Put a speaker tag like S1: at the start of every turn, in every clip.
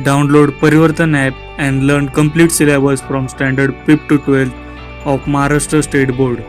S1: Download Parivartan app and learn complete syllabus from standard 5th to 12th of Maharashtra State Board.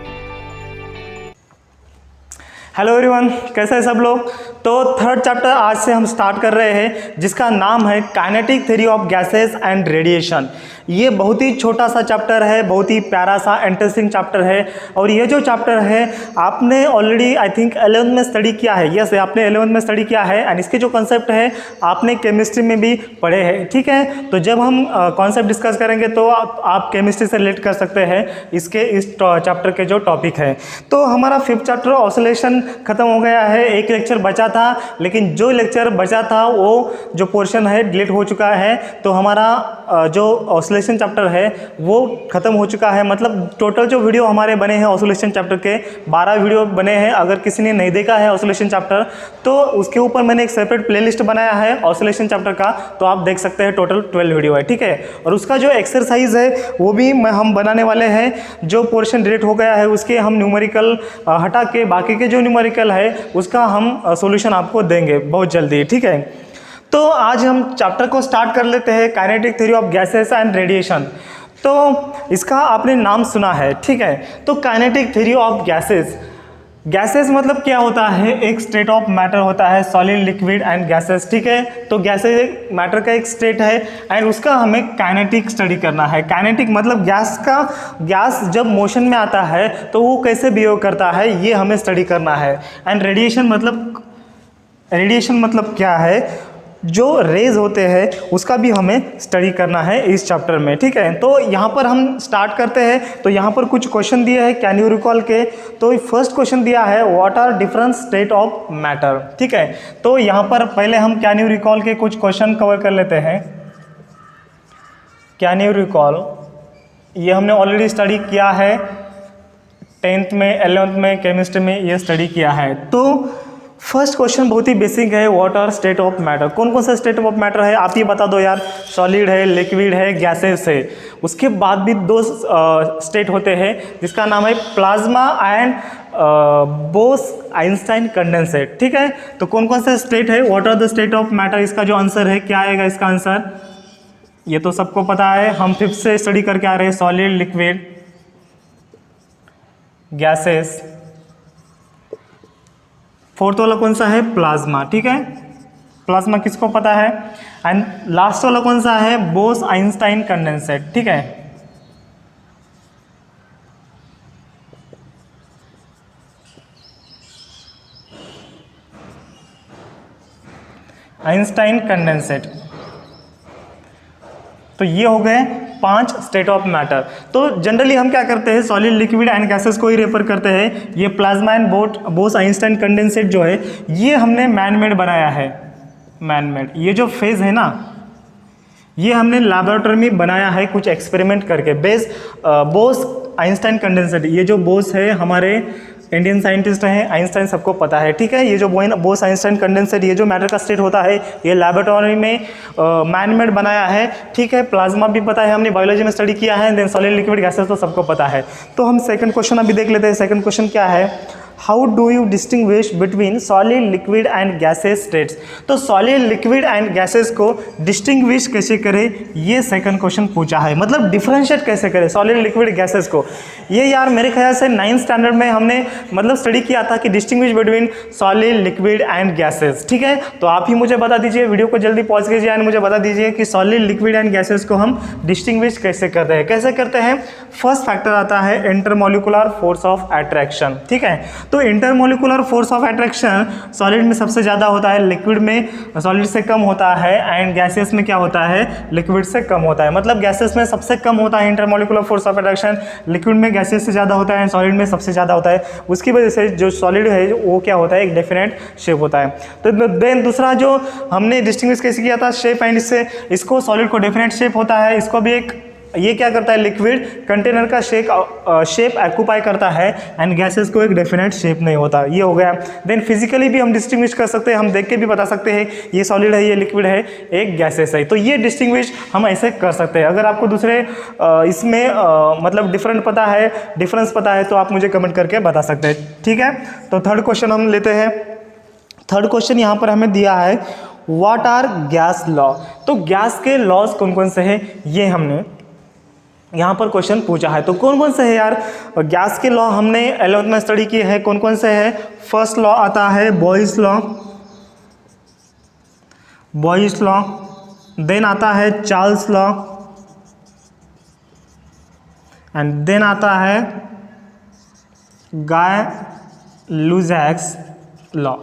S2: Hello everyone, कैसे हैं सब लोग। तो third chapter आज से हम स्टार्ट कर रहे हैं जिसका नाम है kinetic theory of gases and radiation. ये बहुत ही छोटा सा चैप्टर है, बहुत ही प्यारा सा इंटरेस्टिंग चैप्टर है। और ये जो चैप्टर है आपने ऑलरेडी आई थिंक 11th में स्टडी किया है। यस, आपने 11th में स्टडी किया है एंड इसके जो कॉन्सेप्ट है आपने केमिस्ट्री में भी पढ़े हैं। ठीक है, तो जब हम कॉन्सेप्ट डिस्कस करेंगे तो आप केमिस्ट्री से रिलेट कर सकते हैं इस चैप्टर के जो टॉपिक है। तो हमारा 5th चैप्टर ऑसिलेशन खत्म हो गया है, एक लेक्चर बचा था, लेकिन जो लेक्चर बचा था वो जो पोर्शन है डिलीट हो चुका है। तो हमारा जो ऑसिलेशन चैप्टर है वो खत्म हो चुका है। मतलब टोटल जो वीडियो हमारे बने हैं ऑसिलेशन चैप्टर के 12 वीडियो बने हैं। अगर किसी ने नहीं देखा है ऑसिलेशन चैप्टर तो उसके ऊपर मैंने एक सेपरेट प्लेलिस्ट बनाया है ऑसिलेशन चैप्टर का, तो आप देख सकते हैं। टोटल 12 वीडियो है, ठीक है। और उसका जो एक्सरसाइज है वो भी हम बनाने वाले हैं। जो पोर्शन डिलीट हो गया है उसके हम न्यूमेरिकल हटा के बाकी के जो न्यूमेरिकल है उसका हम सॉल्यूशन आपको देंगे बहुत जल्दी, ठीक है। तो आज हम चैप्टर को स्टार्ट कर लेते हैं, kinetic theory of gases and radiation. तो इसका आपने नाम सुना है, ठीक है। तो काइनेटिक थ्योरी ऑफ गैसेस मतलब क्या होता है, एक स्टेट ऑफ मैटर होता है, सॉलिड, लिक्विड एंड गैसेस, ठीक है। तो गैसेस एक मैटर का एक स्टेट है एंड उसका हमें काइनेटिक स्टडी करना है। काइनेटिक मतलब गैस जब मोशन में आता है तो वो कैसे बिहेव करता है ये हमें स्टडी करना है। एंड रेडिएशन मतलब क्या है, जो रेज होते हैं उसका भी हमें स्टडी करना है इस चैप्टर में, ठीक है। तो यहाँ पर हम स्टार्ट करते हैं। तो यहाँ पर कुछ क्वेश्चन दिए हैं, कैन यू रिकॉल के। तो फर्स्ट क्वेश्चन दिया है what are different state of matter, ठीक है। तो यहाँ पर पहले हम कैन यू रिकॉल के कुछ क्वेश्चन कवर कर लेते हैं। कैन यू रिकॉल ये हमने ऑलरेडी स्टडी किया है 10th में 11th में केमिस्ट्री में ये स्टडी किया है। तो फर्स्ट क्वेश्चन बहुत ही बेसिक है, what are state of matter. कौन कौन सा स्टेट ऑफ मैटर है आप ये बता दो यार। सॉलिड है, लिक्विड है, गैसेस है। उसके बाद भी 2 स्टेट होते हैं जिसका नाम है प्लाज्मा एंड बोस-आइंस्टाइन कंडेंसेट, ठीक है। तो कौन कौन सा स्टेट है, what are the state of matter, इसका जो आंसर है क्या आएगा इसका आंसर, ये तो सबको पता है। हम 5th से स्टडी करके आ रहे हैं, सॉलिड, लिक्विड, गैसेस। 4th वाला कौन सा है, प्लाज्मा, ठीक है। प्लाज्मा किसको पता है। एंड लास्ट वाला कौन सा है, बोस-आइंस्टाइन कंडेंसेट, ठीक है। Einstein condensate. तो ये हो गए 5 स्टेट ऑफ मैटर। तो जनरली हम क्या करते हैं, सॉलिड, लिक्विड एंड गैसेस को ही रेफर करते हैं। ये प्लाज्मा एंड बोस-आइंस्टाइन कंडेंसेट जो है ये हमने मैन मेड बनाया है। मैन मेड ये जो फेज है ना ये हमने लैबोरेटरी में बनाया है कुछ एक्सपेरिमेंट करके। बोस-आइंस्टाइन कंडेंसेट, ये जो बोस है हमारे इंडियन साइंटिस्ट हैं, आइंस्टाइन सबको पता है, ठीक है। ये जो बोस-आइंस्टाइन कंडेंसेट ये जो मैटर का स्टेट होता है ये लैबोरेटरी में मैन मेड बनाया है, ठीक है। प्लाज्मा भी पता है, हमने बायोलॉजी में स्टडी किया है। देन सॉलिड, लिक्विड, गैसेस तो सबको पता है। तो हम सेकंड क्वेश्चन अभी देख लेते हैं। सेकंड क्वेश्चन क्या है, how do you distinguish between solid, liquid and gases states. तो सॉलिड, लिक्विड एंड गैसेस को डिस्टिंग्विश कैसे करें ये सेकंड क्वेश्चन पूछा है। मतलब डिफरेंशिएट कैसे करें सॉलिड, लिक्विड, गैसेस को। ये यार मेरे ख्याल से 9th स्टैंडर्ड में हमने मतलब स्टडी किया था कि distinguish between solid, liquid and gases, ठीक है। तो आप ही मुझे बता दीजिए, वीडियो को जल्दी पॉज कीजिए एंड मुझे बता दीजिए कि सॉलिड, लिक्विड एंड गैसेस को हम डिस्टिंग्विश कैसे करते हैं। कैसे करते हैं, फर्स्ट फैक्टर आता है इंटरमोलिकुलर फोर्स ऑफ अट्रैक्शन, ठीक है। तो intermolecular force of attraction solid में सबसे ज़्यादा होता है, लिक्विड में सॉलिड से कम होता है एंड गैसेस में क्या होता है, लिक्विड से कम होता है। मतलब गैसेस में सबसे कम होता है intermolecular force of attraction, liquid में गैसेस से ज़्यादा होता है, सॉलिड में सबसे ज़्यादा होता है। उसकी वजह से जो सॉलिड है वो क्या होता है, एक डेफिनेट शेप होता है। तो देन दूसरा जो हमने डिस्टिंग्विश कैसे किया था, शेप एंड इसको सॉलिड को डेफिनेट शेप होता है, इसको भी एक ये क्या करता है, लिक्विड कंटेनर का शेप ऑक्यूपाई करता है एंड गैसेस को एक डेफिनेट शेप नहीं होता। ये हो गया। देन फिजिकली भी हम डिस्टिंग्विश कर सकते हैं, हम देख के भी बता सकते हैं ये सॉलिड है, ये लिक्विड है, एक गैसेस है। तो ये डिस्टिंग्विश हम ऐसे कर सकते हैं। अगर आपको दूसरे इसमें मतलब डिफरेंस पता है तो आप मुझे कमेंट करके बता सकते हैं, ठीक है। तो थर्ड क्वेश्चन हम लेते हैं। थर्ड क्वेश्चन यहाँ पर हमें दिया है, व्हाट आर गैस लॉ। तो गैस के लॉज कौन कौन से हैं ये हमने यहाँ पर क्वेश्चन पूछा है। तो कौन कौन से है यार गैस के लॉ, हमने 11th में स्टडी किए हैं। कौन कौन से है? फर्स्ट लॉ आता है बॉयज लॉ, देन आता है चार्ल्स लॉ, एंड देन आता है गाय लुजैक्स लॉ।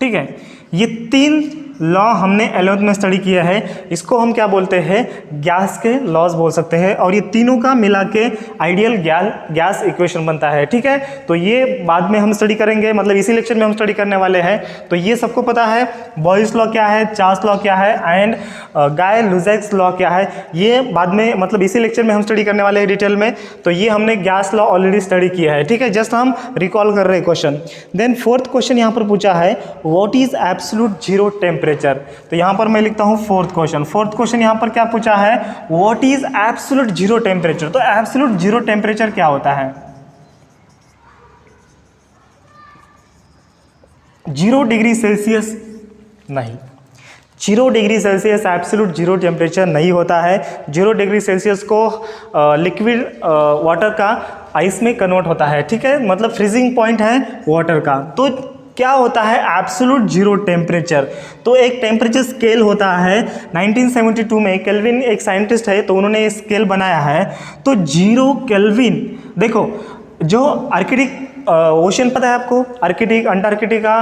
S2: ठीक है, ये 3 लॉ हमने 11th में स्टडी किया है। इसको हम क्या बोलते हैं? गैस के लॉज बोल सकते हैं। और ये तीनों का मिला के आइडियल गैस इक्वेशन बनता है। ठीक है, तो ये बाद में हम स्टडी करेंगे, मतलब इसी लेक्चर में हम स्टडी करने वाले हैं। तो ये सबको पता है बॉयज लॉ क्या है, चार्ल्स लॉ क्या है, एंड गाय लुजैक्स लॉ क्या है, ये बाद में मतलब इसी लेक्चर में हम स्टडी करने वाले हैं डिटेल में। तो ये हमने गैस लॉ ऑलरेडी स्टडी किया है। ठीक है, जस्ट हम रिकॉल कर रहे हैं क्वेश्चन। देन 4th क्वेश्चन यहाँ पर पूछा है what is absolute zero temperature. तो यहाँ पर मैं लिखता हूँ 4th क्वेश्चन यहाँ पर क्या पूछा है? What is absolute zero temperature. तो एब्सोल्यूट जीरो टेम्परेचर क्या होता है? 0 डिग्री सेल्सियस नहीं, 0 degree Celsius absolute zero temperature नहीं होता है। 0 डिग्री सेल्सियस को लिक्विड वाटर का आइस में कन्वर्ट होता है। ठीक है, मतलब फ्रीजिंग पॉइंट है वाटर का। तो क्या होता है एब्सोल्यूट जीरो टेम्परेचर? तो एक टेम्परेचर स्केल होता है। 1972 में केल्विन एक साइंटिस्ट है, तो उन्होंने ये स्केल बनाया है। तो 0 केल्विन, देखो जो आर्कटिक ओशन पता है आपको, आर्कटिक अंटार्कटिका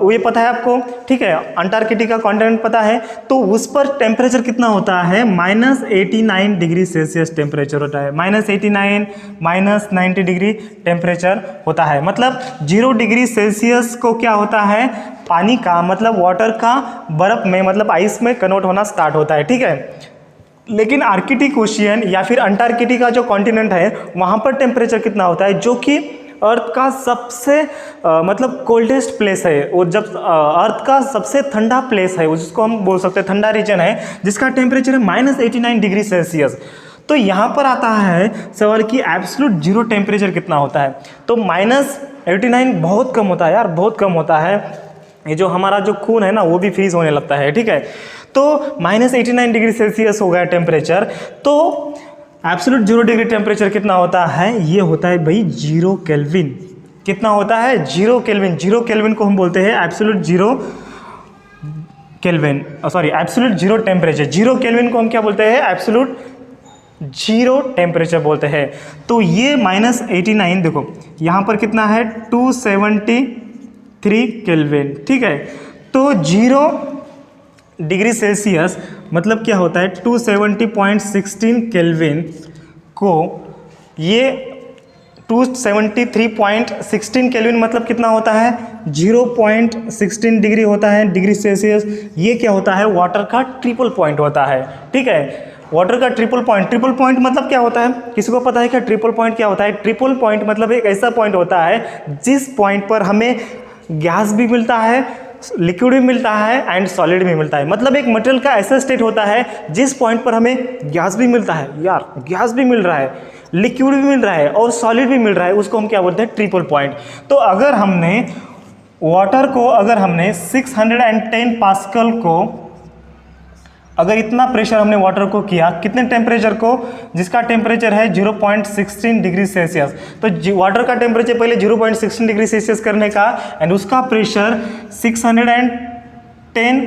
S2: ये पता है आपको। ठीक है, अंटार्कटिका कॉन्टिनेंट पता है। तो उस पर टेम्परेचर कितना होता है? -89 डिग्री सेल्सियस टेम्परेचर होता है। -89 -90 डिग्री टेम्परेचर होता है। मतलब 0 डिग्री सेल्सियस को क्या होता है? पानी का मतलब वाटर का बर्फ में मतलब आइस में कन्वर्ट होना स्टार्ट होता है। ठीक है, लेकिन आर्कटिक ओशियन या फिर अंटार्कटिका जो कॉन्टिनेंट है वहाँ पर टेम्परेचर कितना होता है? जो कि अर्थ का सबसे मतलब कोल्डेस्ट प्लेस है, वो जब अर्थ का सबसे ठंडा प्लेस है, जिसको हम बोल सकते हैं ठंडा रीजन है, जिसका टेम्परेचर है -89 डिग्री सेल्सियस। तो यहाँ पर आता है सवाल कि एब्सोल्यूट जीरो टेम्परेचर कितना होता है? तो -89 बहुत कम होता है यार, बहुत कम होता है। ये जो हमारा जो खून है ना वो भी फ्रीज होने लगता है। ठीक है, तो -89 डिग्री सेल्सियस हो गया टेम्परेचर। तो एब्सोल्यूट जीरो डिग्री टेम्परेचर कितना होता है? ये होता है भाई 0 केल्विन। कितना होता है? 0 केल्विन। 0 केल्विन को हम बोलते हैं absolute zero kelvin, sorry absolute zero temperature. 0 kelvin को हम क्या बोलते हैं? एब्सोल्यूट जीरो टेम्परेचर बोलते हैं। तो ये -89 देखो यहाँ पर कितना है? 273 केल्विन। ठीक है, तो 0 डिग्री सेल्सियस मतलब क्या होता है? 270.16 केल्विन को ये 273.16 केल्विन मतलब कितना होता है? 0.16 डिग्री होता है डिग्री सेल्सियस। ये क्या होता है? वाटर का ट्रिपल पॉइंट होता है। ठीक है, वाटर का ट्रिपल पॉइंट मतलब क्या होता है? किसी को पता है क्या ट्रिपल पॉइंट क्या होता है? ट्रिपल पॉइंट मतलब एक ऐसा पॉइंट होता है जिस पॉइंट पर हमें गैस भी मिलता है, लिक्विड भी मिलता है एंड सॉलिड भी मिलता है। मतलब एक मटेरियल का ऐसा स्टेट होता है जिस पॉइंट पर हमें गैस भी मिलता है, यार गैस भी मिल रहा है, लिक्विड भी मिल रहा है और सॉलिड भी मिल रहा है, उसको हम क्या बोलते हैं? Triple point. तो अगर हमने वाटर को 610 पास्कल को अगर इतना प्रेशर हमने वाटर को किया, कितने टेम्परेचर को? जिसका टेम्परेचर है 0.16 डिग्री सेल्सियस। तो वाटर का टेम्परेचर पहले 0.16 डिग्री सेल्सियस करने का एंड उसका प्रेशर 610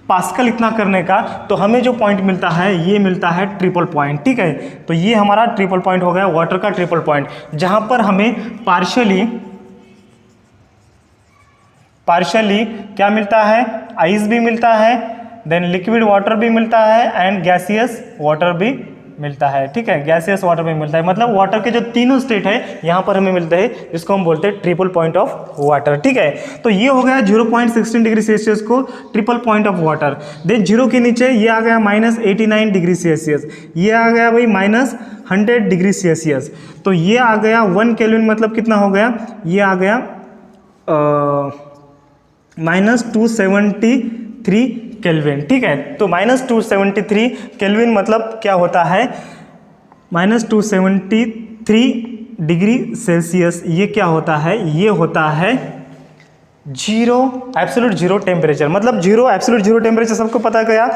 S2: पास्कल इतना करने का, तो हमें जो पॉइंट मिलता है ये मिलता है ट्रिपल पॉइंट। ठीक है, तो ये हमारा ट्रिपल पॉइंट हो गया, वाटर का ट्रिपल पॉइंट, जहाँ पर हमें पार्शियली क्या मिलता है? आइस भी मिलता है, देन लिक्विड वाटर भी मिलता है एंड गैसियस वाटर भी मिलता है। ठीक है, गैसियस वाटर भी मिलता है। मतलब वाटर के जो तीनों स्टेट है यहाँ पर हमें मिलते हैं, जिसको हम बोलते हैं ट्रिपल पॉइंट ऑफ वाटर। ठीक है, तो ये हो गया 0.16 डिग्री सेल्सियस को triple point of water. Then 0 के नीचे ये आ गया -89 डिग्री सेल्सियस, ये आ गया भाई -100 डिग्री सेल्सियस। तो ये आ गया 1 केल्विन मतलब कितना हो गया? ये आ गया -273 केल्विन। ठीक है, तो -273 केल्विन मतलब क्या होता है? -273 डिग्री सेल्सियस। ये क्या होता है? ये होता है जीरो एब्सोल्यूट जीरो टेम्परेचर, मतलब जीरो एब्सोल्यूट जीरो टेम्परेचर सबको पता गया,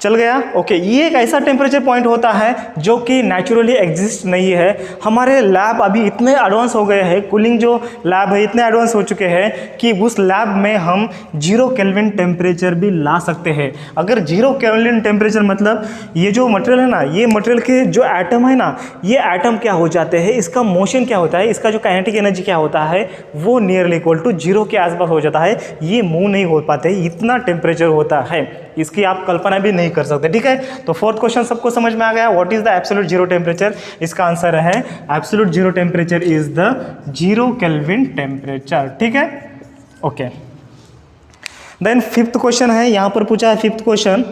S2: चल गया। ओके, ये एक ऐसा टेम्परेचर पॉइंट होता है जो कि नेचुरली एग्जिस्ट नहीं है। हमारे लैब अभी इतने एडवांस हो गए हैं, कूलिंग जो लैब है इतने एडवांस हो चुके हैं कि उस लैब में हम 0 केल्विन टेम्परेचर भी ला सकते हैं। अगर 0 केल्विन टेम्परेचर मतलब ये जो मटेरियल है ना, ये मटेरियल के जो एटम है ना, ये एटम क्या हो जाते हैं, इसका मोशन क्या होता है, इसका जो काइनेटिक एनर्जी क्या होता है, वो नियरली इक्वल टू 0 के आसपास हो जाता है। ये मूव नहीं हो पाते, इतना टेम्परेचर होता है, इसकी आप कल्पना भी नहीं कर सकते। ठीक है, तो फोर्थ क्वेश्चन सबको समझ में आ गया, what is the absolute zero temperature. इसका आंसर है absolute zero temperature is the 0 kelvin temperature. ठीक है, ओके। देन फिफ्थ क्वेश्चन है, यहां पर पूछा है fifth question,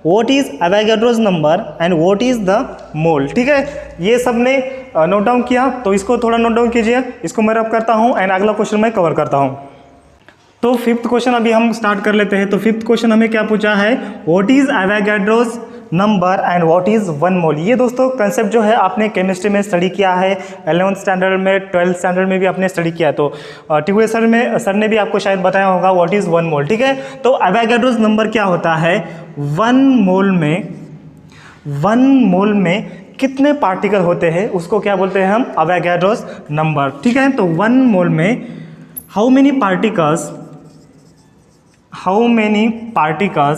S2: what is Avogadro's number and what is the mole. ठीक है, ये सबने नोट डाउन किया, तो इसको थोड़ा नोट डाउन कीजिए, इसको मैं रब करता हूं एंड अगला क्वेश्चन मैं कवर करता हूं। तो फिफ्थ क्वेश्चन अभी हम स्टार्ट कर लेते हैं। तो फिफ्थ क्वेश्चन हमें क्या पूछा है, what is Avogadro's number and what is 1 मोल। ये दोस्तों कंसेप्ट जो है आपने केमिस्ट्री में स्टडी किया है, 11th स्टैंडर्ड में, 12th स्टैंडर्ड में भी आपने स्टडी किया है। तो टिकुले सर ने भी आपको शायद बताया होगा व्हाट इज 1 मोल। ठीक है, तो एवोगाड्रोस नंबर क्या होता है, 1 मोल में कितने पार्टिकल होते हैं उसको क्या बोलते हैं हम, एवोगाड्रोस नंबर। ठीक है, तो 1 मोल में how many particles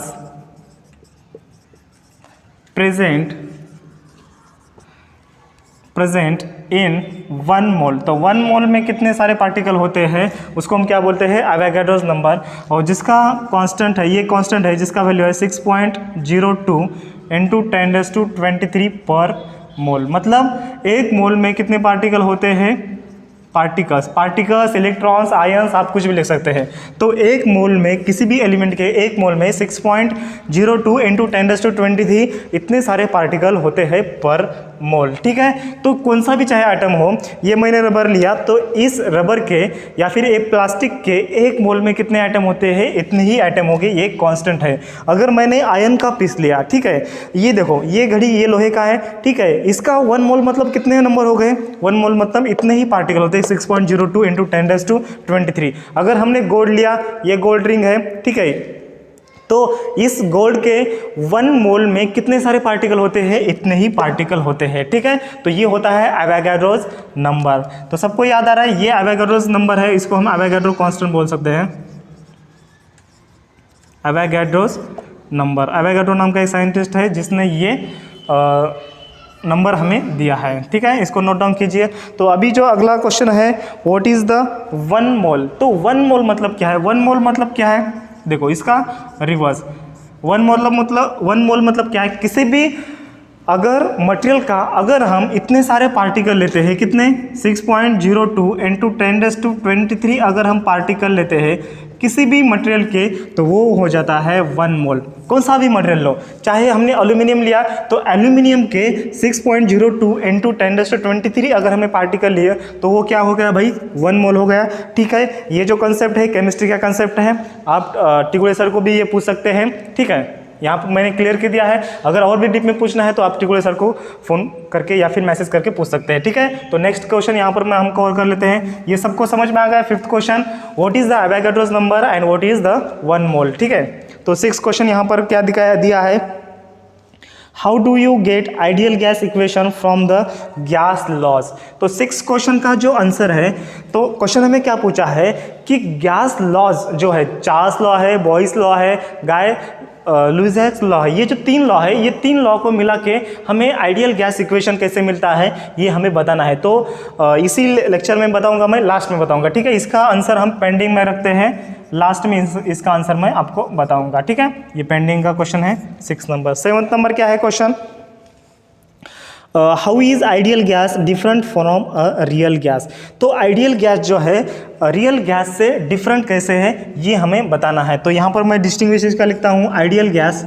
S2: present in 1 मोल। तो 1 मोल में कितने सारे पार्टिकल होते हैं उसको हम क्या बोलते हैं, एवोगाड्रोस नंबर। और जिसका कांस्टेंट है, ये कांस्टेंट है जिसका वैल्यू है 6.02 इंटू 10⁻23 पर मोल। मतलब एक मोल में कितने पार्टिकल होते हैं, पार्टिकल्स, इलेक्ट्रॉन्स, आयंस, आप कुछ भी लिख सकते हैं। तो एक मोल में किसी भी एलिमेंट के एक मोल में 6.02 इंटू 10⁻23 इतने सारे पार्टिकल होते हैं पर मोल। ठीक है, तो कौन सा भी चाहे आइटम हो, ये मैंने रबर लिया, तो इस रबर के या फिर एक प्लास्टिक के एक मोल में कितने आइटम होते हैं, इतने ही आइटम होंगे, ये कांस्टेंट है। अगर मैंने आयन का पीस लिया, ठीक है, ये देखो, ये घड़ी ये लोहे का है, ठीक है, इसका 1 मोल मतलब कितने नंबर हो गए, 1 मोल मतलब इतने ही पार्टिकल होते हैं, 6.02 इंटू 10⁻23। अगर हमने गोल्ड लिया, ये गोल्ड रिंग है, ठीक है, तो इस गोल्ड के 1 मोल में कितने सारे पार्टिकल होते हैं, इतने ही पार्टिकल होते हैं। ठीक है, तो ये होता है एवोगाड्रोस नंबर। तो सबको याद आ रहा है, ये एवोगाड्रोस नंबर है, इसको हम एवोगाड्रो कांस्टेंट बोल सकते हैं, एवोगाड्रोस नंबर। एवोगाड्रो नाम का एक साइंटिस्ट है जिसने ये नंबर हमें दिया है। ठीक है, इसको नोट डाउन कीजिए। तो अभी जो अगला क्वेश्चन है, व्हाट इज द 1 मोल। तो 1 मोल मतलब क्या है, 1 मोल मतलब क्या है, देखो इसका रिवर्स। 1 मोल मतलब क्या है, किसी भी अगर मटेरियल का अगर हम इतने सारे पार्टिकल लेते हैं, कितने, 6.02 इंटू 10⁻23 अगर हम पार्टिकल लेते हैं किसी भी मटेरियल के, तो वो हो जाता है 1 मोल। कौन सा भी मटेरियल लो, चाहे हमने एल्यूमिनियम लिया, तो एल्यूमिनियम के 6.02 इंटू 10⁻23 अगर हमें पार्टिकल लिए, तो वो क्या हो गया भाई, 1 मोल हो गया। ठीक है, ये जो कंसेप्ट है केमिस्ट्री का कंसेप्ट है, आप टिकुले सर को भी ये पूछ सकते हैं। ठीक है, यहाँ पर मैंने क्लियर कर दिया है, अगर और भी डीप में पूछना है तो आप टिकुले सर को फ़ोन करके या फिर मैसेज करके पूछ सकते हैं। ठीक है, तो नेक्स्ट क्वेश्चन यहाँ पर हम कवर कर लेते हैं। ये सबको समझ में आ गया। Fifth question, what is the Avogadro's number and what is the 1 मोल। ठीक है, तो सिक्स क्वेश्चन यहाँ पर क्या दिया है, how do you get ideal gas equation from the gas laws. तो सिक्स क्वेश्चन का जो आंसर है, तो क्वेश्चन हमें क्या पूछा है कि गैस लॉज जो है, चार्ल्स लॉ है, बॉयस लॉ है, लुईस लॉ है, ये जो 3 लॉ है, ये 3 लॉ को मिला के हमें आइडियल गैस इक्वेशन कैसे मिलता है ये हमें बताना है। तो इसी लेक्चर में बताऊंगा, मैं लास्ट में बताऊंगा। ठीक है, इसका आंसर हम पेंडिंग में रखते हैं, लास्ट में इसका आंसर मैं आपको बताऊंगा। ठीक है, ये पेंडिंग का क्वेश्चन है 6 नंबर। 7th नंबर क्या है question, how is ideal gas different from a real gas. तो आइडियल गैस जो है रियल गैस से डिफरेंट कैसे है ये हमें बताना है। तो यहाँ पर मैं डिस्टिंग्विश इसका लिखता हूँ, आइडियल गैस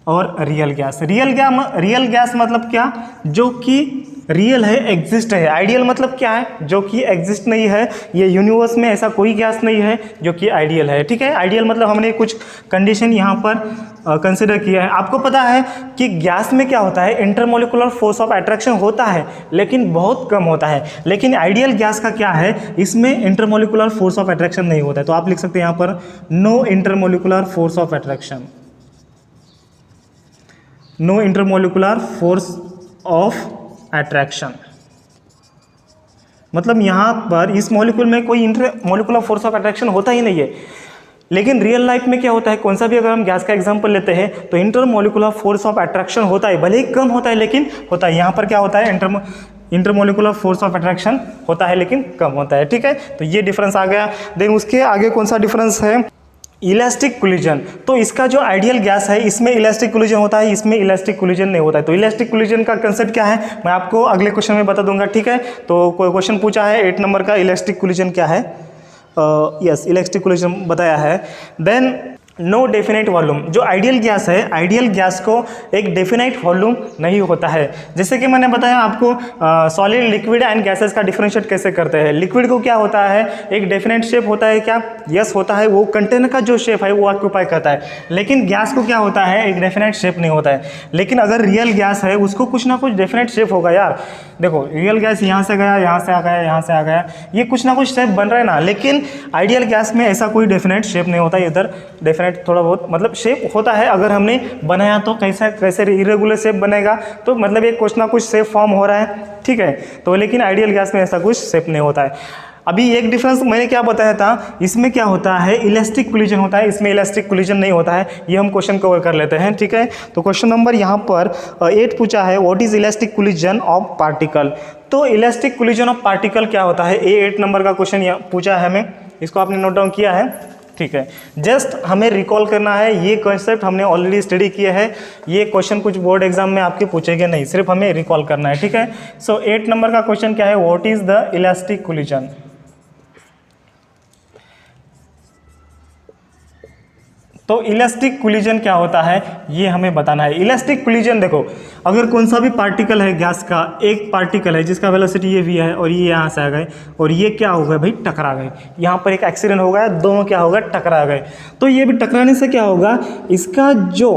S2: और रियल गैस। रियल गैस मतलब क्या, जो कि रियल है, एग्जिस्ट है। आइडियल मतलब क्या है? जो कि एग्जिस्ट नहीं है। ये यूनिवर्स में ऐसा कोई गैस नहीं है जो कि आइडियल है, ठीक है। आइडियल मतलब हमने कुछ कंडीशन यहाँ पर कंसिडर किया है। आपको पता है कि गैस में क्या होता है, इंटरमोलिकुलर फोर्स ऑफ अट्रैक्शन होता है लेकिन बहुत कम होता है। लेकिन आइडियल गैस का क्या है, इसमें इंटरमोलिकुलर फोर्स ऑफ अट्रैक्शन नहीं होता है। तो आप लिख सकते हैं यहाँ पर no intermolecular force of attraction, no intermolecular force of attraction. मतलब यहाँ पर इस मॉलिक्यूल में कोई इंटरमोलिकुलर फोर्स ऑफ अट्रैक्शन होता ही नहीं है। लेकिन रियल लाइफ में क्या होता है, कौन सा भी अगर हम गैस का एग्जांपल लेते हैं तो इंटरमोलिकुलर फोर्स ऑफ अट्रैक्शन होता है, भले ही कम होता है लेकिन होता है। यहाँ पर क्या होता है, इंटरमोलिकुलर फोर्स ऑफ अट्रैक्शन होता है लेकिन कम होता है, ठीक है। तो ये डिफरेंस आ गया। देन उसके आगे कौन सा डिफरेंस है, इलास्टिक कोलिजन। तो इसका जो आइडियल गैस है इसमें इलास्टिक कोलिजन होता है, इसमें इलास्टिक कोलिजन नहीं होता है। तो इलास्टिक कोलिजन का कंसेप्ट क्या है मैं आपको अगले क्वेश्चन में बता दूंगा, ठीक है। तो कोई क्वेश्चन पूछा है 8 नंबर का, इलास्टिक कोलिजन क्या है। यस, इलास्टिक कोलिजन बताया है। Then no definite volume. जो आइडियल गैस है, आइडियल गैस को एक डेफिनेट वॉल्यूम नहीं होता है। जैसे कि मैंने बताया आपको सॉलिड, लिक्विड एंड गैसेस का डिफरेंशिएट कैसे करते हैं। लिक्विड को क्या होता है, एक डेफिनेट शेप होता है क्या, यस होता है, वो कंटेनर का जो शेप है वो ऑक्यूपाई करता है। लेकिन गैस को क्या होता है, एक डेफिनेट शेप नहीं होता है। लेकिन अगर रियल गैस है उसको कुछ ना कुछ डेफिनेट शेप होगा यार। देखो रियल गैस यहाँ से गया, यहाँ से आ गया, यहाँ से आ गया, ये कुछ ना कुछ शेप बन रहा है ना। लेकिन आइडियल गैस में ऐसा कोई डेफिनेट शेप नहीं होता है। इधर डेफिनेट थोड़ा बहुत मतलब शेप होता है, अगर हमने बनाया तो कैसे इरेगुलर शेप बनेगा, तो मतलब ये कुछ ना कुछ शेप फॉर्म हो रहा है, ठीक है। तो लेकिन आइडियल गैस में ऐसा कुछ शेप नहीं होता है। अभी एक डिफरेंस मैंने क्या बताया था, इसमें क्या होता है, इलास्टिक कोलिजन होता है, इसमें इलास्टिक कोलिजन नहीं होता है। ये हम क्वेश्चन कवर कर लेते हैं, ठीक है। तो क्वेश्चन नंबर यहाँ पर 8 पूछा है, what is elastic collision of particle. तो इलास्टिक कोलिजन ऑफ पार्टिकल क्या होता है, 8 नंबर का क्वेश्चन पूछा है हमें, इसको आपने नोट डाउन किया है, ठीक है। जस्ट हमें रिकॉल करना है, ये कॉन्सेप्ट हमने ऑलरेडी स्टडी किया है। ये क्वेश्चन कुछ बोर्ड एग्जाम में आपके पूछेंगे नहीं, सिर्फ हमें रिकॉल करना है, ठीक है। सो 8 नंबर का क्वेश्चन क्या है, what is the elastic collision. तो इलास्टिक कोलिजन क्या होता है ये हमें बताना है। इलास्टिक कोलिजन देखो, अगर कौन सा भी पार्टिकल है गैस का, एक पार्टिकल है जिसका वेलोसिटी ये भी है और ये यहाँ से आ गए और ये क्या हो गए भाई, टकरा गए। यहाँ पर एक एक्सीडेंट हो गया, दोनों क्या होगा, टकरा गए। तो ये भी टकराने से क्या होगा, इसका जो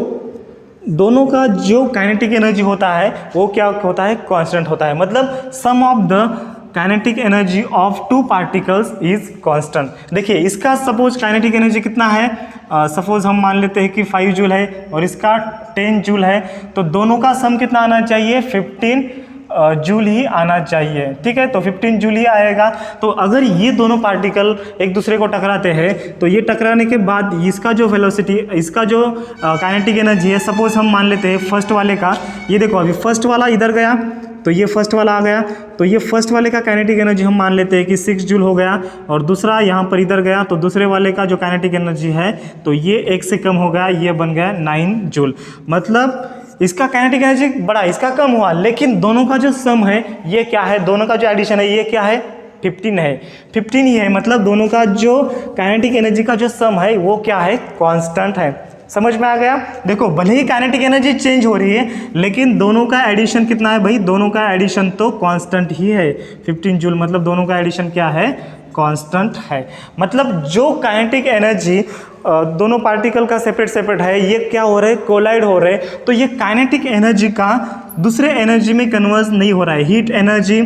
S2: दोनों का जो काइनेटिक एनर्जी होता है वो क्या होता है, कांस्टेंट होता है। मतलब sum of the kinetic energy of two particles is constant. देखिए इसका सपोज काइनेटिक एनर्जी कितना है, सपोज हम मान लेते हैं कि 5 जूल है और इसका 10 जूल है, तो दोनों का सम कितना आना चाहिए, 15 जूल ही आना चाहिए, ठीक है। तो 15 जूल ही आएगा। तो अगर ये दोनों पार्टिकल एक दूसरे को टकराते हैं तो ये टकराने के बाद इसका जो वेलोसिटी, इसका जो काइनेटिक एनर्जी है, सपोज हम मान लेते हैं फर्स्ट वाले का, ये देखो अभी फर्स्ट वाला इधर गया तो ये फर्स्ट वाला आ गया, तो ये फर्स्ट वाले का काइनेटिक एनर्जी हम मान लेते हैं कि 6 जूल हो गया, और दूसरा यहाँ पर इधर गया तो दूसरे वाले का जो काइनेटिक एनर्जी है तो ये 1 से कम हो गया, ये बन गया 9 जूल। मतलब इसका काइनेटिक एनर्जी बढ़ा, इसका कम हुआ, लेकिन दोनों का जो सम है ये क्या है, दोनों का जो एडिशन है ये क्या है, 15 है, 15 ही है। मतलब दोनों का जो काइनेटिक एनर्जी का जो सम है वो क्या है, कांस्टेंट है। समझ में आ गया। देखो भले ही काइनेटिक एनर्जी चेंज हो रही है लेकिन दोनों का एडिशन कितना है भाई, दोनों का एडिशन तो कांस्टेंट ही है, 15 जूल। मतलब दोनों का एडिशन क्या है, कांस्टेंट है। मतलब जो काइनेटिक एनर्जी दोनों पार्टिकल का सेपरेट है, ये क्या हो रहा है, कोलाइड हो रहे हैं, तो ये काइनेटिक एनर्जी का दूसरे एनर्जी में कन्वर्ट नहीं हो रहा है। हीट एनर्जी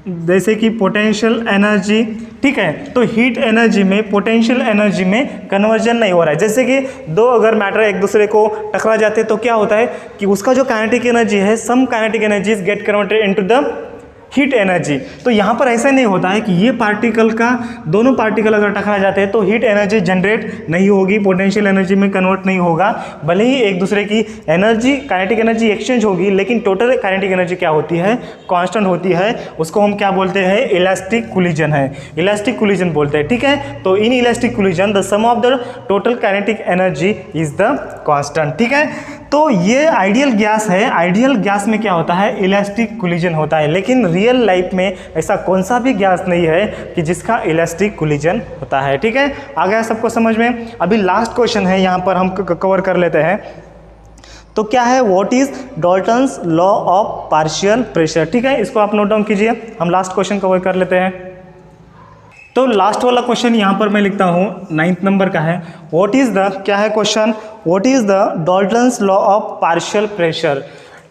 S2: जैसे कि पोटेंशियल एनर्जी, ठीक है, तो हीट एनर्जी में पोटेंशियल एनर्जी में कन्वर्जन नहीं हो रहा है। जैसे कि दो अगर मैटर एक दूसरे को टकरा जाते हैं तो क्या होता है कि उसका जो काइनेटिक एनर्जी है, some kinetic energies get converted into the heat energy. तो यहाँ पर ऐसा नहीं होता है कि ये पार्टिकल का, दोनों पार्टिकल अगर टकरा जाते हैं तो हीट एनर्जी जनरेट नहीं होगी, पोटेंशियल एनर्जी में कन्वर्ट नहीं होगा। भले ही एक दूसरे की एनर्जी, काइनेटिक एनर्जी एक्सचेंज होगी, लेकिन टोटल काइनेटिक एनर्जी क्या होती है, कांस्टेंट होती है। उसको हम क्या बोलते हैं, इलास्टिक कोलिजन है, इलास्टिक कोलिजन बोलते हैं, ठीक है। तो in elastic collision the sum of the total kinetic energy is the constant, ठीक है। तो ये आइडियल गैस है, आइडियल गैस में क्या होता है, इलास्टिक कोलिजन होता है। लेकिन रियल लाइफ में ऐसा कौन सा भी गैस नहीं है कि जिसका इलास्टिक कोलिजन होता है, ठीक है। आ गया सबको समझ में। अभी लास्ट क्वेश्चन है, यहाँ पर हम कवर कर लेते हैं। तो क्या है, what is Dalton's law of partial pressure. ठीक है, इसको आप नोट डाउन कीजिए, हम लास्ट क्वेश्चन कवर कर लेते हैं। तो लास्ट वाला क्वेश्चन यहाँ पर मैं लिखता हूँ 9th नंबर का है, व्हाट इज द, क्या है question, what is the Dalton's law of partial pressure.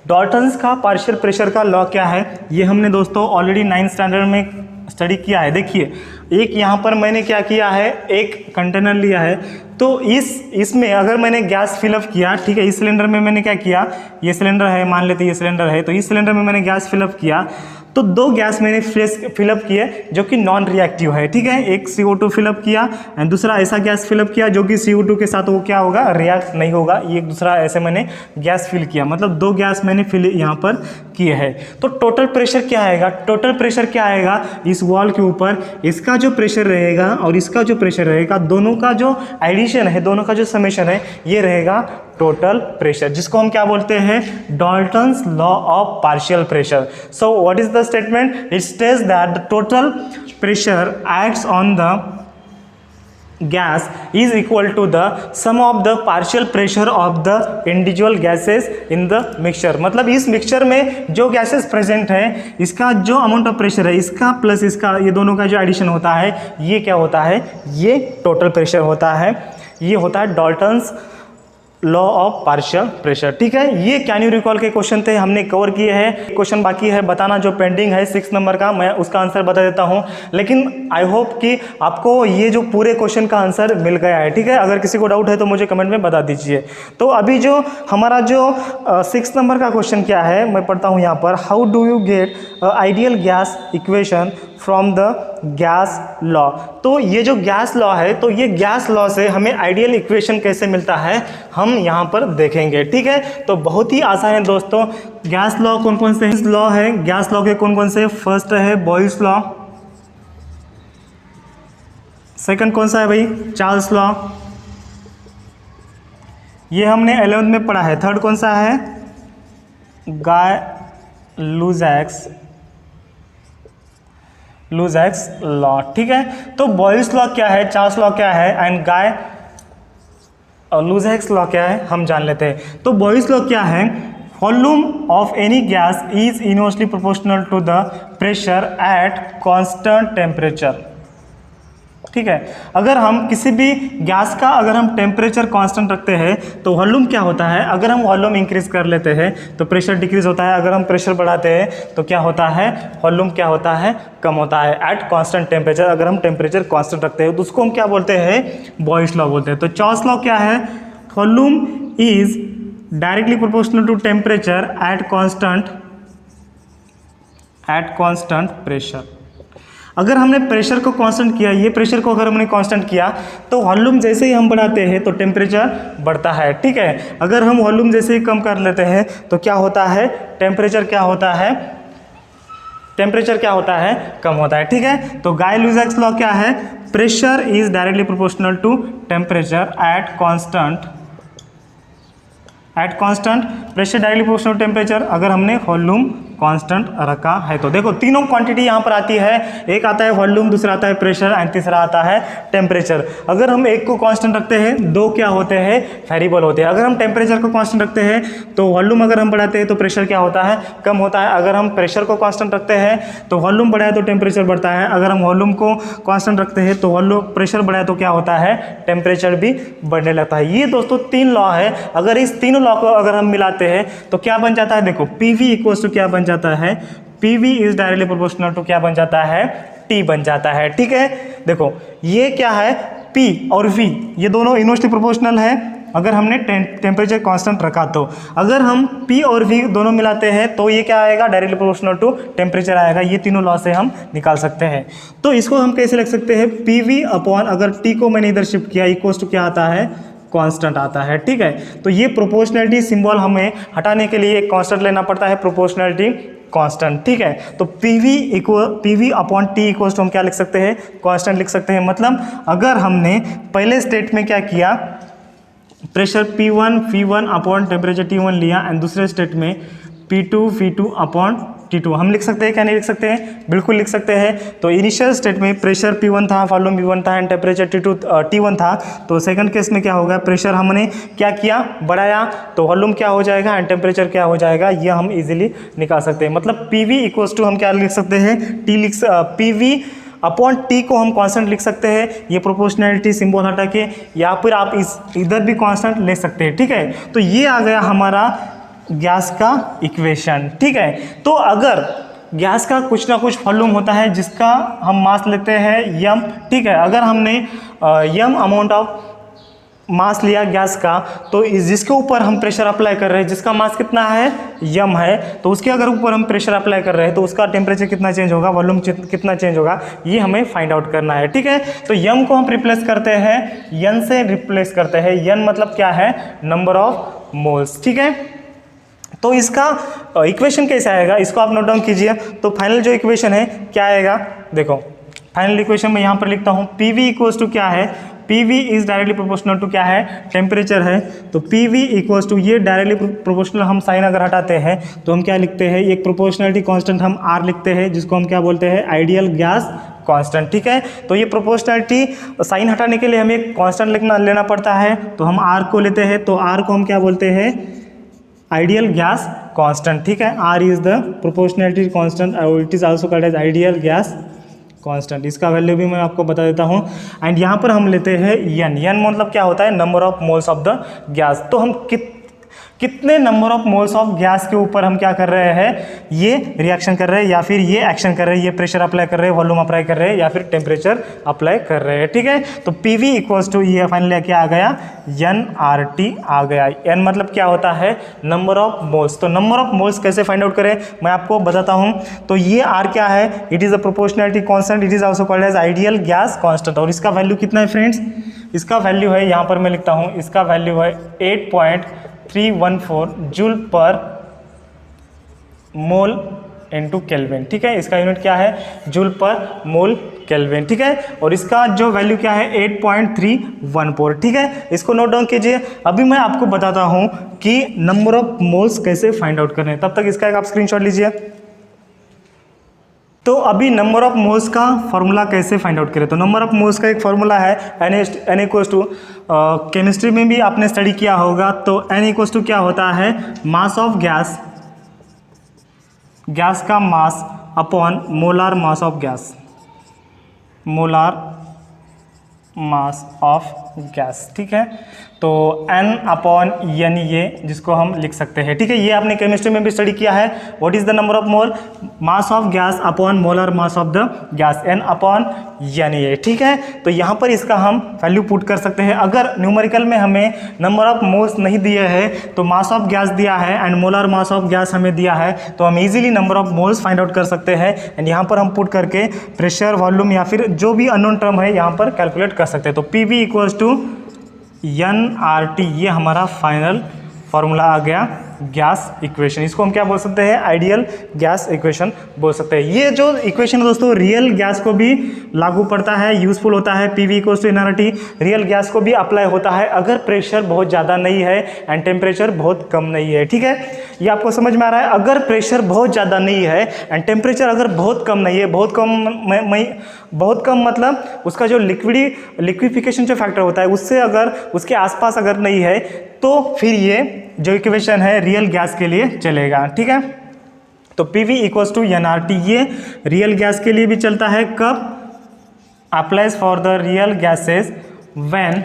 S2: Dalton's का पार्शियल प्रेशर का लॉ क्या है, ये हमने दोस्तों ऑलरेडी 9th स्टैंडर्ड में स्टडी किया है। देखिए, एक यहाँ पर मैंने क्या किया है, एक कंटेनर लिया है, तो इसमें अगर मैंने गैस फिलअप किया, ठीक है, इस सिलेंडर में मैंने क्या किया, ये सिलेंडर है, मान लेते ये सिलेंडर है, तो इस सिलेंडर में मैंने गैस फिलअप किया, तो 2 गैस मैंने फिलअप किए जो कि नॉन रिएक्टिव है। ठीक है, एक CO2 फिलअप किया एंड दूसरा ऐसा गैस फिलअप किया जो कि CO2 के साथ वो क्या होगा, रिएक्ट नहीं होगा। ये एक दूसरा ऐसे मैंने गैस फिल किया, मतलब 2 गैस मैंने फिल यहाँ पर किए हैं। तो टोटल प्रेशर क्या आएगा, टोटल प्रेशर क्या आएगा, इस वॉल के ऊपर इसका जो प्रेशर रहेगा और इसका जो प्रेशर रहेगा, दोनों का जो एडिशन है, दोनों का जो समेशन है, ये रहेगा टोटल प्रेशर, जिसको हम क्या बोलते हैं, Dalton's law of partial pressure. So what is the statement, it states that the total pressure acts on the gas is equal to the sum of the partial pressure of the individual gases in the mixture। मतलब इस mixture में जो gases present है, इसका जो amount of pressure है, इसका plus इसका, ये दोनों का जो एडिशन होता है, ये क्या होता है, ये टोटल प्रेशर होता है। ये होता है Dalton's law of partial pressure. ठीक है, ये कैन यू रिकॉल के क्वेश्चन थे, हमने कवर किए हैं। क्वेश्चन बाकी है बताना जो पेंडिंग है 6 नंबर का, मैं उसका आंसर बता देता हूं, लेकिन आई होप कि आपको ये जो पूरे क्वेश्चन का आंसर मिल गया है। ठीक है, अगर किसी को डाउट है तो मुझे कमेंट में बता दीजिए। तो अभी जो हमारा जो 6 नंबर का क्वेश्चन क्या है, मैं पढ़ता हूँ यहाँ पर, how do you get ideal gas equation from the gas law. तो ये जो गैस लॉ है, तो ये गैस लॉ से हमें आइडियल इक्वेशन कैसे मिलता है, हम यहाँ पर देखेंगे। ठीक है, तो बहुत ही आसान है दोस्तों। गैस लॉ कौन कौन से लॉ है, गैस लॉ के कौन कौन से, फर्स्ट है बॉयल्स लॉ, सेकंड कौन सा है भाई, चार्ल्स लॉ, ये हमने 11th में पढ़ा है। थर्ड कौन सा है, लुज़ैक्स लॉ। ठीक है, तो बॉयल्स लॉ क्या है, चार्ल्स लॉ क्या है एंड लुज़ैक्स लॉ क्या है, हम जान लेते हैं। तो बॉयल्स लॉ क्या है, volume of any gas is inversely proportional to the pressure at constant temperature. ठीक है, अगर हम किसी भी गैस का अगर हम टेम्परेचर कांस्टेंट रखते हैं तो वॉल्यूम क्या होता है, अगर हम वॉल्यूम इंक्रीज कर लेते हैं तो प्रेशर डिक्रीज होता है, अगर हम प्रेशर बढ़ाते हैं तो क्या होता है, वॉल्यूम क्या होता है, कम होता है एट कांस्टेंट टेम्परेचर। अगर हम टेम्परेचर कांस्टेंट रखते हैं तो उसको हम क्या बोलते हैं, बॉयल्स लॉ बोलते हैं। तो चार्ल्स लॉ क्या है, volume is directly proportional to temperature at constant pressure. अगर हमने प्रेशर को कांस्टेंट किया, ये प्रेशर को अगर हमने कांस्टेंट किया तो वॉल्यूम जैसे ही हम बढ़ाते हैं तो टेम्परेचर बढ़ता है। ठीक है, अगर हम वॉल्यूम जैसे ही कम कर लेते हैं तो क्या होता है, टेम्परेचर क्या होता है, कम होता है। ठीक है, तो गाय-लुज़ैक्स लॉ क्या है, pressure is directly proportional to temperature at constant pressure directly proportional temperature, अगर हमने वॉल्यूम कांस्टेंट रखा है तो। देखो तीनों क्वांटिटी यहाँ पर आती है, एक आता है वॉल्यूम, दूसरा आता है प्रेशर एंड तीसरा आता है टेम्परेचर। अगर हम एक को कांस्टेंट रखते हैं, 2 क्या होते हैं, वेरिएबल होते हैं। अगर हम टेम्परेचर को कांस्टेंट रखते हैं तो वॉल्यूम अगर हम बढ़ाते हैं तो प्रेशर क्या होता है, कम होता है। अगर हम प्रेशर को कांस्टेंट रखते हैं तो वॉल्यूम बढ़ाए तो टेम्परेचर बढ़ता है। अगर हम वॉल्यूम को कांस्टेंट रखते हैं तो प्रेशर बढ़ाए तो क्या होता है, टेम्परेचर भी बढ़ने लगता है। ये दोस्तों 3 लॉ है, अगर इस तीनों लॉ को अगर हम मिलाते हैं तो क्या बन जाता है, देखो PV इक्वल्स टू क्या बन जाता है, PV is directly proportional to क्या बन जाता है, T बन जाता है। ठीक है, देखो ये क्या है, P और V ये दोनों इनवर्सली प्रोपोर्शनल है अगर हमने टेम्परेचर कांस्टेंट रखा तो। अगर हम P और V दोनों मिलाते हैं तो ये क्या आएगा, डायरेक्टली प्रोपोर्शनल टू टेम्परेचर आएगा। ये तीनों लॉ से हम निकाल सकते हैं। तो इसको हम कैसे लिख सकते हैं, PV अपॉन, अगर T को मैंने इधर शिफ्ट किया, इक्वल्स टू क्या आता है, कांस्टेंट आता है। ठीक है, तो ये प्रोपोर्शनलिटी सिंबल हमें हटाने के लिए एक कांस्टेंट लेना पड़ता है, प्रोपोर्शनलिटी कांस्टेंट। ठीक है, तो PV upon T equals to हम क्या लिख सकते हैं, कांस्टेंट लिख सकते हैं। मतलब अगर हमने पहले स्टेट में क्या किया, pressure P1 V1 upon temperature T1 लिया एंड दूसरे स्टेट में P2 V2 अपॉन T2 हम लिख सकते हैं क्या नहीं लिख सकते हैं, बिल्कुल लिख सकते हैं। तो इनिशियल स्टेट में प्रेशर P1 था, वॉल्यूम V1 था एंड टेम्परेचर T1 था। तो सेकंड केस में क्या होगा, प्रेशर हमने क्या किया, बढ़ाया, तो वॉल्यूम क्या हो जाएगा एंड टेम्परेचर क्या हो जाएगा, ये हम इजीली निकाल सकते हैं। मतलब PV इक्वल्स टू हम क्या लिख सकते हैं, PV अपॉन T को हम कांस्टेंट लिख सकते हैं, ये प्रोपोर्शनैलिटी सिंबल हटा के, या फिर आप इधर भी कांस्टेंट ले सकते हैं, ठीक है। तो ये आ गया हमारा गैस का इक्वेशन, ठीक है। तो अगर गैस का कुछ ना कुछ वॉल्यूम होता है जिसका हम मास लेते हैं यम, ठीक है। अगर हमने यम अमाउंट ऑफ मास लिया गैस का, तो जिसके ऊपर हम प्रेशर अप्लाई कर रहे हैं, जिसका मास कितना है यम है, तो उसके अगर ऊपर हम प्रेशर अप्लाई कर रहे हैं तो उसका टेम्परेचर कितना चेंज होगा, वॉल्यूम कितना चेंज होगा, ये हमें फाइंड आउट करना है, ठीक है। तो यम को हम रिप्लेस करते हैं यन से, रिप्लेस करते हैं यन मतलब क्या है, नंबर ऑफ मोल्स, ठीक है। तो इसका इक्वेशन कैसे आएगा, इसको आप नोट डाउन कीजिए। तो फाइनल जो इक्वेशन है क्या आएगा, देखो फाइनल इक्वेशन में यहाँ पर लिखता हूँ PV इक्वल्स टू क्या है, PV is directly proportional to क्या है, टेम्परेचर है। तो PV इक्वल्स टू, ये डायरेक्टली प्रोपोर्शनल, हम साइन अगर हटाते हैं तो हम क्या लिखते हैं, एक प्रोपोर्शनलिटी कांस्टेंट हम R लिखते हैं, जिसको हम क्या बोलते हैं, आइडियल गैस कांस्टेंट, ठीक है। तो ये प्रोपोर्शनलिटी साइन हटाने के लिए हमें एक कांस्टेंट लेना पड़ता है, तो हम R को लेते हैं, तो R को हम क्या बोलते हैं, आइडियल गैस कांस्टेंट, ठीक है। R is the proportionality constant और it is also called as ideal gas constant. इसका वैल्यू भी मैं आपको बता देता हूँ। एंड यहाँ पर हम लेते हैं यन मतलब क्या होता है, number of moles of the gas. तो हम कितने number of moles of gas के ऊपर हम क्या कर रहे हैं, ये रिएक्शन कर रहे हैं, या फिर ये एक्शन कर रहे हैं, ये प्रेशर अप्लाई कर रहे हैं, वॉल्यूम अप्लाई कर रहे हैं, या फिर टेम्परेचर अप्लाई कर रहे हैं, ठीक है। तो PV इक्वल्स टू, ये फाइनली क्या आ गया, NRT आ गया। N मतलब क्या होता है, नंबर ऑफ मोल्स। तो नंबर ऑफ मोल्स कैसे फाइंड आउट करें, मैं आपको बताता हूँ। तो ये R क्या है, it is a proportionality constant, it is also called as ideal gas constant. और इसका वैल्यू कितना है फ्रेंड्स, इसका वैल्यू है, यहाँ पर मैं लिखता हूँ, इसका वैल्यू है 8.314 जूल पर मोल इनटू केल्विन, ठीक है। इसका यूनिट क्या है, जूल पर मोल केल्विन, ठीक है। और इसका जो वैल्यू क्या है, 8.314, ठीक है। इसको नोट डाउन कीजिए। अभी मैं आपको बताता हूँ कि नंबर ऑफ मोल्स कैसे फाइंड आउट करने हैं, तब तक इसका एक आप स्क्रीनशॉट लीजिए। तो अभी नंबर ऑफ मोल्स का फॉर्मूला कैसे फाइंड आउट करें, तो नंबर ऑफ मोल्स का एक फॉर्मूला है N इक्वल्स टू, केमिस्ट्री में भी आपने स्टडी किया होगा। तो N इक्वल्स टू क्या होता है, मास ऑफ गैस, गैस का mass upon molar mass of gas, molar mass of gas, ठीक है। तो N अपॉन N, ये जिसको हम लिख सकते हैं, ठीक है। ये आपने केमिस्ट्री में भी स्टडी किया है। What is the number of mole, mass of gas upon molar mass of the gas, N upon N, ये ठीक है। तो यहाँ पर इसका हम वैल्यू पुट कर सकते हैं। अगर न्यूमेरिकल में हमें नंबर ऑफ मोल्स नहीं दिए हैं, तो मास ऑफ गैस दिया है and molar mass of gas हमें दिया है, तो हम easily number of moles find out कर सकते हैं। एंड यहाँ पर हम पुट करके प्रेशर, वॉल्यूम या फिर जो भी अननोन टर्म है यहाँ पर कैलकुलेट कर सकते हैं। तो PV इक्वल्स टू NRT, ये हमारा फाइनल फॉर्मूला आ गया गैस इक्वेशन। इसको हम क्या बोल सकते हैं, आइडियल गैस इक्वेशन बोल सकते हैं। ये जो इक्वेशन है दोस्तों, रियल गैस को भी लागू पड़ता है, यूजफुल होता है। PV equals to NRT real gas को भी अप्लाई होता है अगर प्रेशर बहुत ज़्यादा नहीं है एंड टेम्परेचर बहुत कम नहीं है, ठीक है। ये आपको समझ में आ रहा है। अगर प्रेशर बहुत ज़्यादा नहीं है एंड टेम्परेचर अगर बहुत कम नहीं है, बहुत कम मतलब उसका जो लिक्विफिकेशन जो फैक्टर होता है उससे अगर उसके आसपास अगर नहीं है, तो फिर ये जो इक्वेशन है रियल गैस के लिए चलेगा, ठीक है। तो PV इक्वल्स टू NRT, ये रियल गैस के लिए भी चलता है। कब, applies for the real gases when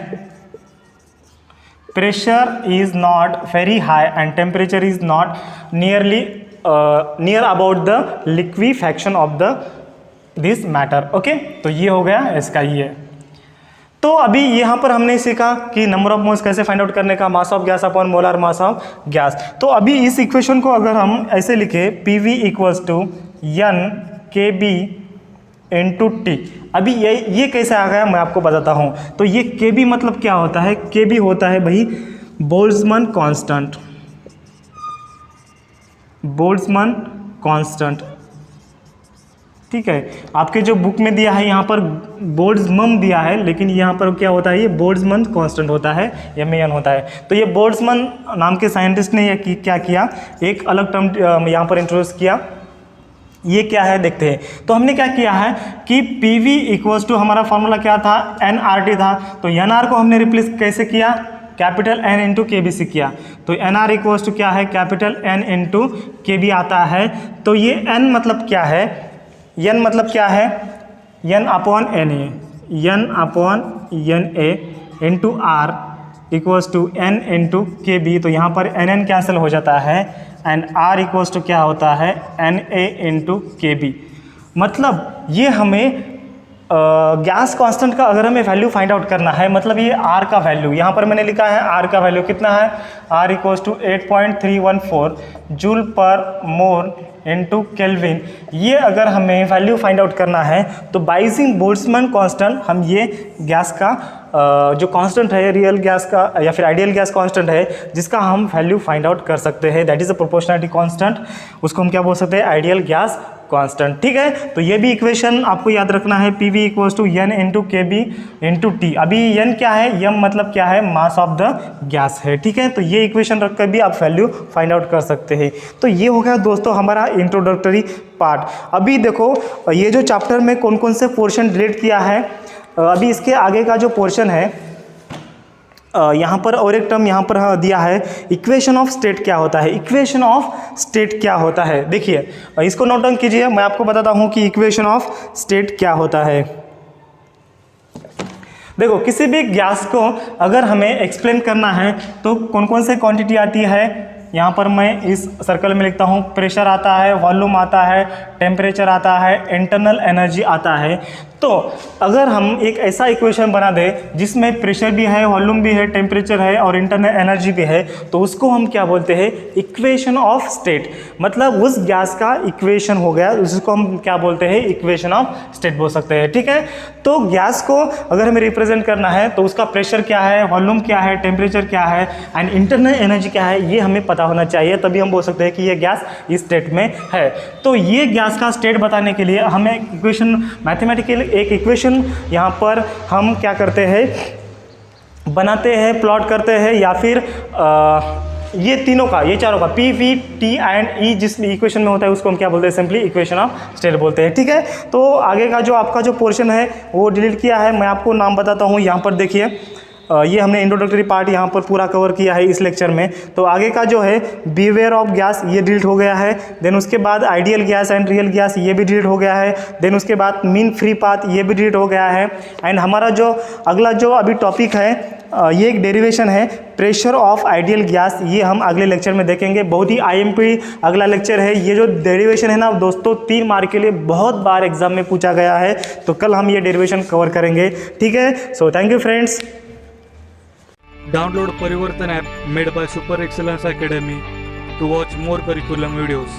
S2: pressure is not very high and temperature is not near about the liquefaction of the this matter, okay. तो ये हो गया इसका ये। तो अभी यहाँ पर हमने सीखा कि नंबर ऑफ मोल्स कैसे फाइंड आउट करने का, mass of gas upon molar mass of gas. तो अभी इस इक्वेशन को अगर हम ऐसे लिखें, PV equals to NKB into T, अभी ये कैसे आ गया मैं आपको बताता हूँ। तो ये KB मतलब क्या होता है, KB होता है भाई बोल्ट्जमैन कांस्टेंट, बोल्ट्जमैन कांस्टेंट, ठीक है। आपके जो बुक में दिया है यहाँ पर बोल्ट्जमैन दिया है, लेकिन यहाँ पर क्या होता है, ये बोल्ट्जमैन कांस्टेंट होता है, MAN होता है। तो ये बोल्ट्जमैन नाम के साइंटिस्ट ने क्या किया, एक अलग टर्म यहाँ पर इंट्रोड्यूस किया, ये क्या है देखते हैं। तो हमने क्या किया है कि PV इक्वल्स टू हमारा फॉर्मूला क्या था, nRT था। तो nR को हमने रिप्लेस कैसे किया, कैपिटल N इंटू KB से किया। तो nR इक्वल्स टू क्या है, कैपिटल N इंटू KB आता है। तो ये N मतलब क्या है, N मतलब क्या है, N upon NA, N upon NA into R equals to N into KB। तो यहाँ पर NN कैंसिल हो जाता है एंड R इक्वल्स टू क्या होता है, NA इंटू KB। मतलब ये हमें गैस कांस्टेंट का अगर हमें वैल्यू फाइंड आउट करना है, मतलब ये R का वैल्यू यहाँ पर मैंने लिखा है, R का वैल्यू कितना है, R इक्वल्स टू 8.314 जूल पर मोल इंटू केल्विन। ये अगर हमें वैल्यू फाइंड आउट करना है तो बाइजिंग बोल्ट्जमैन कांस्टेंट हम ये गैस का जो कांस्टेंट है रियल गैस का या फिर आइडियल गैस कांस्टेंट है जिसका हम वैल्यू फाइंड आउट कर सकते हैं, that is a proportionality constant. उसको हम क्या बोल सकते हैं, आइडियल गैस कांस्टेंट। ठीक है, तो ये भी इक्वेशन आपको याद रखना है, PV equals to N into KB into T। अभी N क्या है, M मतलब क्या है, मास ऑफ द गैस है। ठीक है, तो ये इक्वेशन रखकर भी आप वैल्यू फाइंड आउट कर सकते हैं। तो ये हो गया दोस्तों हमारा इंट्रोडक्टरी पार्ट। अभी देखो ये जो चैप्टर में कौन कौन से पोर्शन डिलीट किया है, अभी इसके आगे का जो पोर्शन है यहाँ पर और एक टर्म यहाँ पर दिया है, इक्वेशन ऑफ स्टेट क्या होता है। इक्वेशन ऑफ स्टेट क्या होता है, देखिए इसको नोट डाउन कीजिए, मैं आपको बताता हूँ कि इक्वेशन ऑफ स्टेट क्या होता है। देखो किसी भी गैस को अगर हमें एक्सप्लेन करना है तो कौन कौन से क्वांटिटी आती है, यहाँ पर मैं इस सर्कल में लिखता हूँ, प्रेशर आता है, वॉल्यूम आता है, टेम्परेचर आता है, इंटरनल एनर्जी आता है। तो अगर हम एक ऐसा इक्वेशन बना दें जिसमें प्रेशर भी है, वॉल्यूम भी है, टेम्परेचर है और इंटरनल एनर्जी भी है, तो उसको हम क्या बोलते हैं, इक्वेशन ऑफ स्टेट। मतलब उस गैस का इक्वेशन हो गया, उसको हम क्या बोलते हैं, इक्वेशन ऑफ स्टेट बोल सकते हैं। ठीक है, तो गैस को अगर हमें रिप्रेजेंट करना है तो उसका प्रेशर क्या है, वॉल्यूम क्या है, टेम्परेचर क्या है एंड इंटरनल एनर्जी क्या है, ये हमें पता होना चाहिए, तभी हम बोल सकते हैं कि ये गैस इस स्टेट में है। तो ये गैस का स्टेट बताने के लिए हमें इक्वेशन, मैथमेटिकल एक इक्वेशन यहाँ पर हम क्या करते हैं, बनाते हैं, प्लॉट करते हैं, या फिर ये तीनों का, ये चारों का PV T एंड E जिस इक्वेशन में होता है उसको हम क्या बोलते हैं, सिंपली इक्वेशन ऑफ स्टेट बोलते हैं। ठीक है, तो आगे का जो आपका जो पोर्शन है वो डिलीट किया है, मैं आपको नाम बताता हूँ। यहाँ पर देखिए ये हमने इंट्रोडक्टरी पार्ट यहाँ पर पूरा कवर किया है इस लेक्चर में। तो आगे का जो है बिवेयर ऑफ गैस, ये डिलीट हो गया है। देन उसके बाद ideal gas and real gas, ये भी डिलीट हो गया है। देन उसके बाद मीन फ्री पाथ, ये भी डिलीट हो गया है। एंड हमारा जो अगला जो अभी टॉपिक है ये एक डेरिवेशन है, प्रेशर ऑफ आइडियल गैस, ये हम अगले लेक्चर में देखेंगे। बहुत ही IMP अगला लेक्चर है। ये जो डेरिवेशन है ना दोस्तों, 3 मार्क के लिए बहुत बार एग्जाम में पूछा गया है, तो कल हम ये डेरिवेशन कवर करेंगे। ठीक है, so thank you friends.
S1: Download Parivartan app made by Super Excellence Academy to watch more curriculum videos.